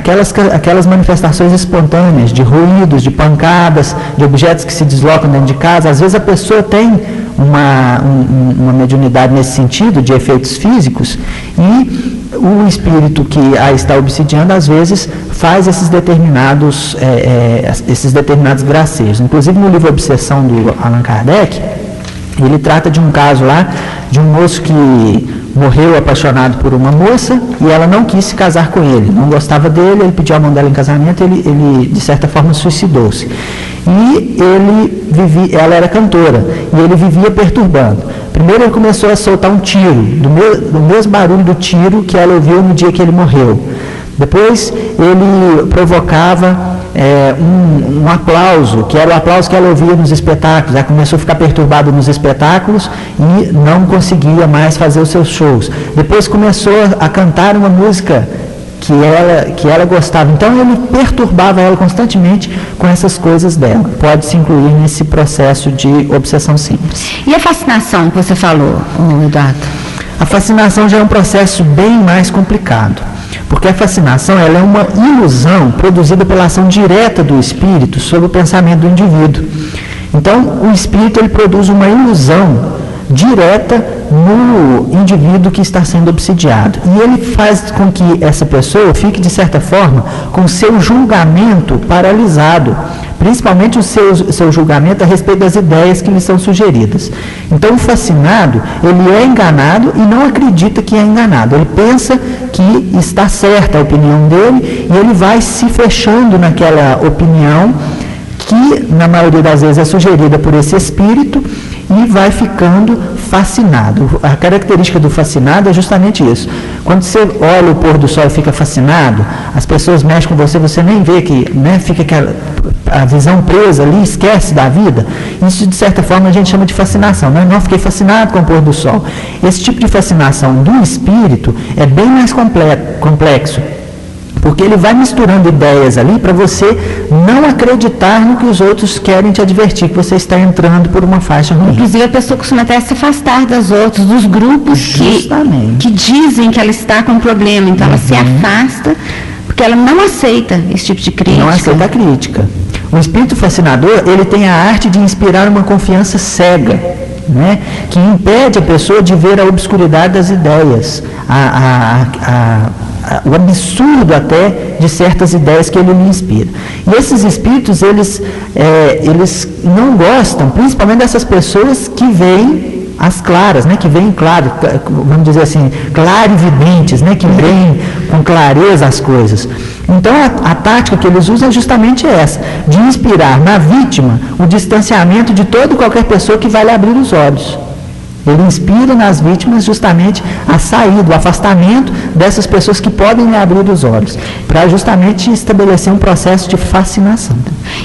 aquelas manifestações espontâneas de ruídos, de pancadas, de objetos que se deslocam dentro de casa. Às vezes a pessoa tem uma mediunidade nesse sentido, de efeitos físicos, e o espírito que a está obsidiando, às vezes, faz esses determinados gracejos. Inclusive no livro Obsessão do Allan Kardec, ele trata de um caso lá, de um moço que morreu apaixonado por uma moça e ela não quis se casar com ele, não gostava dele, ele pediu a mão dela em casamento, ele de certa forma suicidou-se. E ela era cantora e ele vivia perturbando. Primeiro ele começou a soltar um tiro, do mesmo barulho do tiro que ela ouviu no dia que ele morreu. Depois ele provocava um aplauso, que era o aplauso que ela ouvia nos espetáculos. Ela começou a ficar perturbada nos espetáculos e não conseguia mais fazer os seus shows. Depois começou a cantar uma música que ela gostava. Então ele perturbava ela constantemente com essas coisas dela. Pode se incluir nesse processo de obsessão simples. E a fascinação que você falou, Eduardo? A fascinação já é um processo bem mais complicado. Porque a fascinação ela é uma ilusão produzida pela ação direta do espírito sobre o pensamento do indivíduo. Então, o espírito ele produz uma ilusão direta no indivíduo que está sendo obsidiado. E ele faz com que essa pessoa fique, de certa forma, com seu julgamento paralisado principalmente o seu julgamento a respeito das ideias que lhe são sugeridas. Então, o fascinado, ele é enganado e não acredita que é enganado. Ele pensa que está certa a opinião dele e ele vai se fechando naquela opinião que, na maioria das vezes, é sugerida por esse espírito e vai ficando fascinado. A característica do fascinado é justamente isso. Quando você olha o pôr do sol e fica fascinado, as pessoas mexem com você, você nem vê que, né, fica a visão presa ali, esquece da vida. Isso, de certa forma, a gente chama de fascinação. Né? Não fiquei fascinado com o pôr do sol. Esse tipo de fascinação do espírito é bem mais complexo. Porque ele vai misturando ideias ali para você não acreditar no que os outros querem te advertir, que você está entrando por uma faixa ruim. Inclusive, a pessoa costuma até se afastar das outras, dos grupos que dizem que ela está com um problema. Então, ela se afasta porque ela não aceita esse tipo de crítica. Não aceita a crítica. O espírito fascinador, ele tem a arte de inspirar uma confiança cega, né, que impede a pessoa de ver a obscuridade das ideias, o absurdo até de certas ideias que ele lhe inspira. E esses espíritos, eles não gostam, principalmente dessas pessoas que veem as claras, né, que veem claro, vamos dizer assim, clarividentes, né, que veem com clareza as coisas. Então, a tática que eles usam é justamente essa, de inspirar na vítima o distanciamento de toda e qualquer pessoa que vai lhe abrir os olhos. Ele inspira nas vítimas justamente a saída, o afastamento dessas pessoas que podem lhe abrir os olhos, para justamente estabelecer um processo de fascinação.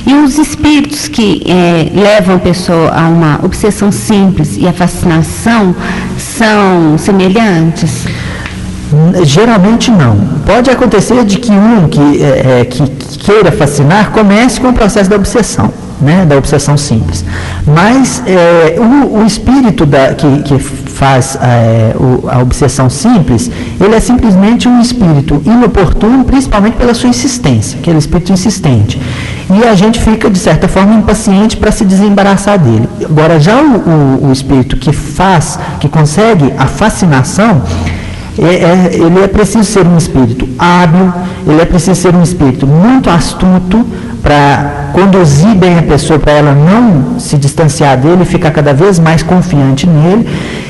E os espíritos que levam a pessoa a uma obsessão simples e a fascinação são semelhantes? Geralmente não. Pode acontecer de que que queira fascinar comece com o processo da obsessão. Né, da obsessão simples. Mas o espírito que faz a obsessão simples, ele é simplesmente um espírito inoportuno, principalmente pela sua insistência, aquele espírito insistente. E a gente fica, de certa forma, impaciente para se desembaraçar dele. Agora, já o espírito que consegue a fascinação, ele é preciso ser um espírito hábil, ele é preciso ser um espírito muito astuto para conduzir bem a pessoa, para ela não se distanciar dele, ficar cada vez mais confiante nele,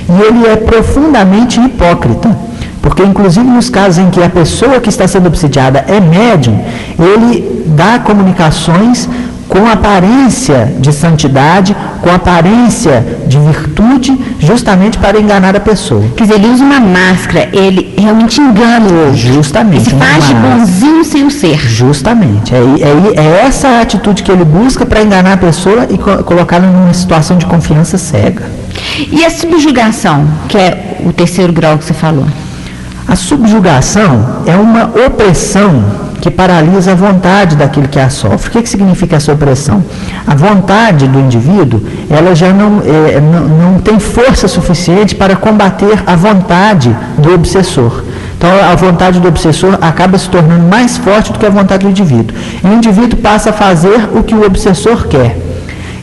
e ele é profundamente hipócrita, porque inclusive nos casos em que a pessoa que está sendo obsidiada é médium, ele dá comunicações com aparência de santidade, com aparência de virtude, justamente para enganar a pessoa. Quer dizer, ele usa uma máscara, ele realmente engana o outro. Justamente. Ele faz de bonzinho sem o ser. Justamente. É essa a atitude que ele busca para enganar a pessoa e colocá-la numa situação de confiança cega. E a subjugação, que é o terceiro grau que você falou? A subjugação é uma opressão que paralisa a vontade daquele que a sofre. O que significa essa opressão? A vontade do indivíduo, ela já não tem força suficiente para combater a vontade do obsessor. Então, a vontade do obsessor acaba se tornando mais forte do que a vontade do indivíduo. E o indivíduo passa a fazer o que o obsessor quer.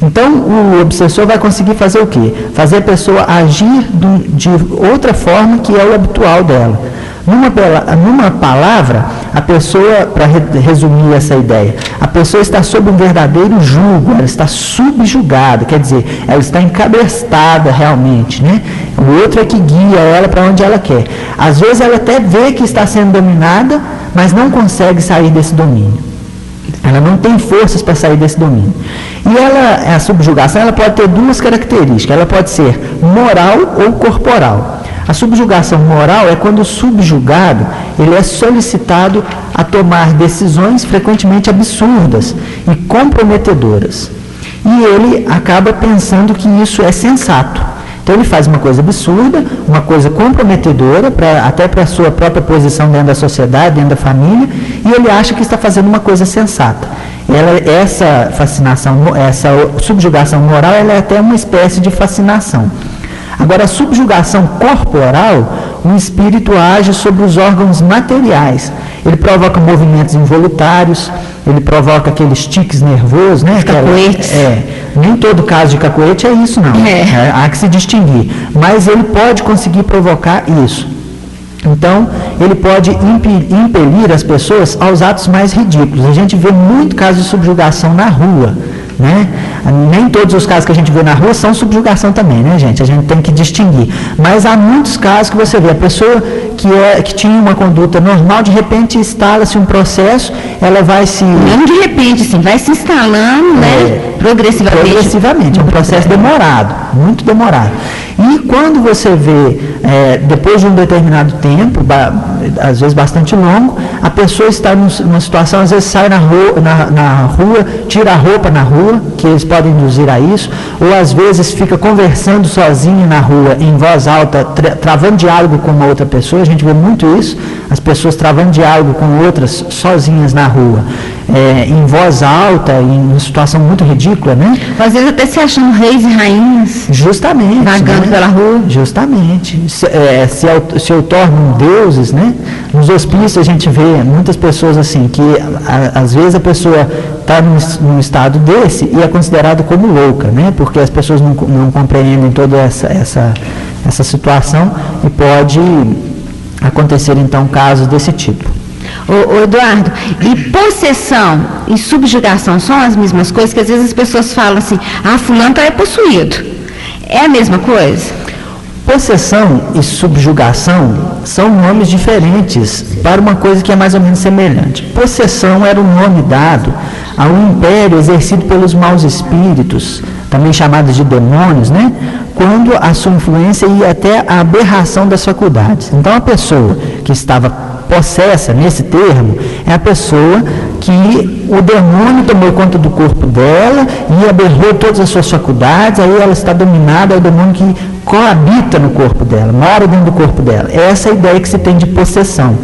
Então, o obsessor vai conseguir fazer o quê? Fazer a pessoa agir de outra forma que é o habitual dela. Numa palavra, a pessoa, para resumir essa ideia, a pessoa está sob um verdadeiro jugo, ela está subjugada, quer dizer, ela está encabestada realmente, né? O outro é que guia ela para onde ela quer. Às vezes ela até vê que está sendo dominada, mas não consegue sair desse domínio. Ela não tem forças para sair desse domínio. E a subjugação, ela pode ter duas características. Ela pode ser moral ou corporal. A subjugação moral é quando o subjugado ele é solicitado a tomar decisões frequentemente absurdas e comprometedoras. E ele acaba pensando que isso é sensato. Então ele faz uma coisa absurda, uma coisa comprometedora, até para a sua própria posição dentro da sociedade, dentro da família, e ele acha que está fazendo uma coisa sensata. Essa fascinação, essa subjugação moral, ela é até uma espécie de fascinação. Agora, a subjugação corporal, o espírito age sobre os órgãos materiais. Ele provoca movimentos involuntários, ele provoca aqueles tiques nervosos, né? Cacoetes. Nem todo caso de cacoete é isso, não. Há que se distinguir. Mas ele pode conseguir provocar isso. Então, ele pode impelir as pessoas aos atos mais ridículos. A gente vê muito caso de subjugação na rua, né? Nem todos os casos que a gente vê na rua são subjugação também, né, gente? A gente tem que distinguir. Mas há muitos casos que você vê a pessoa que tinha uma conduta normal, de repente instala-se um processo, ela vai se... Não de repente, assim, vai se instalando, né? Progressivamente. Progressivamente, é um processo demorado, muito demorado. E quando você vê, depois de um determinado tempo, às vezes bastante longo, a pessoa está numa situação, às vezes sai na rua, tira a roupa na rua, que eles podem induzir a isso, ou às vezes fica conversando sozinho na rua, em voz alta, travando diálogo com uma outra pessoa. A gente vê muito isso, as pessoas travando diálogo com outras sozinhas na rua, em voz alta, em uma situação muito ridícula, né? Às vezes até se achando reis e rainhas. Justamente. Vagando pela rua. Justamente. Se outornam deuses, né? Nos hospícios a gente vê muitas pessoas assim, que às vezes a pessoa está num estado desse e é considerada como louca, né? Porque as pessoas não compreendem toda essa situação e pode acontecer então casos desse tipo. Ô Eduardo, e possessão e subjugação são as mesmas coisas? Que às vezes as pessoas falam assim, fulano é possuído. É a mesma coisa? Possessão e subjugação são nomes diferentes para uma coisa que é mais ou menos semelhante. Possessão era um nome dado a um império exercido pelos maus espíritos, também chamados de demônios, né? Quando a sua influência ia até a aberração das faculdades. Então, a pessoa que estava possessa, nesse termo, é a pessoa que o demônio tomou conta do corpo dela e aberrou todas as suas faculdades, aí ela está dominada, é o demônio que coabita no corpo dela, mora dentro do corpo dela. Essa é a ideia que se tem de possessão.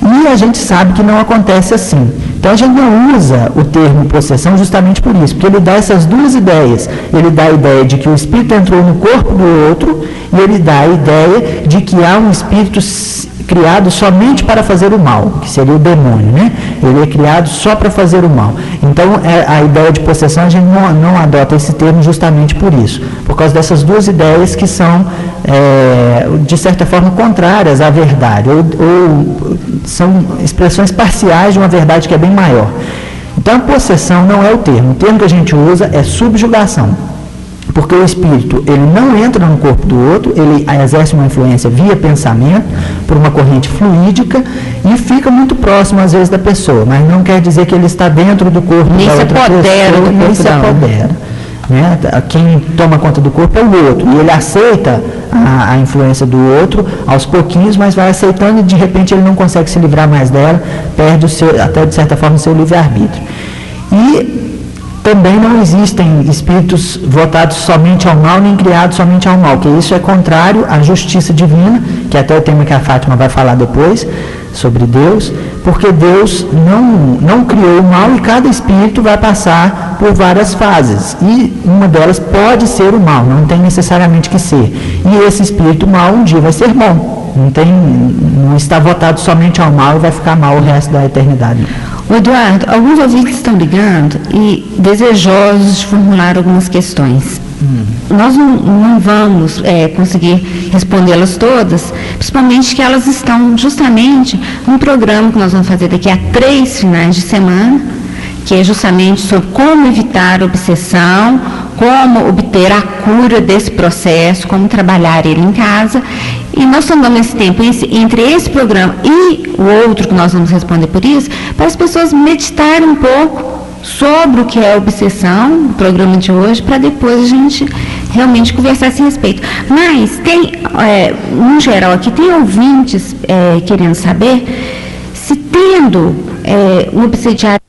E a gente sabe que não acontece assim. Então a gente não usa o termo possessão justamente por isso, porque ele dá essas duas ideias. Ele dá a ideia de que o espírito entrou no corpo do outro e ele dá a ideia de que há um espírito criado somente para fazer o mal, que seria o demônio, né? Ele é criado só para fazer o mal. Então, a ideia de possessão, a gente não adota esse termo justamente por isso, por causa dessas duas ideias que são, de certa forma, contrárias à verdade, ou são expressões parciais de uma verdade que é bem maior. Então, a possessão não é o termo que a gente usa é subjugação. Porque o espírito, ele não entra no corpo do outro, ele exerce uma influência via pensamento, por uma corrente fluídica, e fica muito próximo, às vezes, da pessoa, mas não quer dizer que ele está dentro do corpo da outra pessoa, nem se apodera. Né? Quem toma conta do corpo é o outro, e ele aceita a influência do outro aos pouquinhos, mas vai aceitando e, de repente, ele não consegue se livrar mais dela, perde até, de certa forma, o seu livre-arbítrio. E também não existem espíritos votados somente ao mal, nem criados somente ao mal, que isso é contrário à justiça divina, que até o tema que a Fátima vai falar depois, sobre Deus, porque Deus não criou o mal e cada espírito vai passar por várias fases, e uma delas pode ser o mal, não tem necessariamente que ser. E esse espírito mal um dia vai ser bom, não está votado somente ao mal e vai ficar mal o resto da eternidade. Eduardo, alguns ouvintes estão ligando e desejosos de formular algumas questões. Nós não vamos conseguir respondê-las todas, principalmente que elas estão justamente num programa que nós vamos fazer daqui a 3 finais de semana, que é justamente sobre como evitar a obsessão, como obter a cura desse processo, como trabalhar ele em casa. E nós estamos dando esse tempo entre esse programa e o outro que nós vamos responder por isso, para as pessoas meditarem um pouco sobre o que é obsessão, o programa de hoje, para depois a gente realmente conversar a esse respeito. Mas tem, no geral aqui, tem ouvintes querendo saber se tendo um obsediário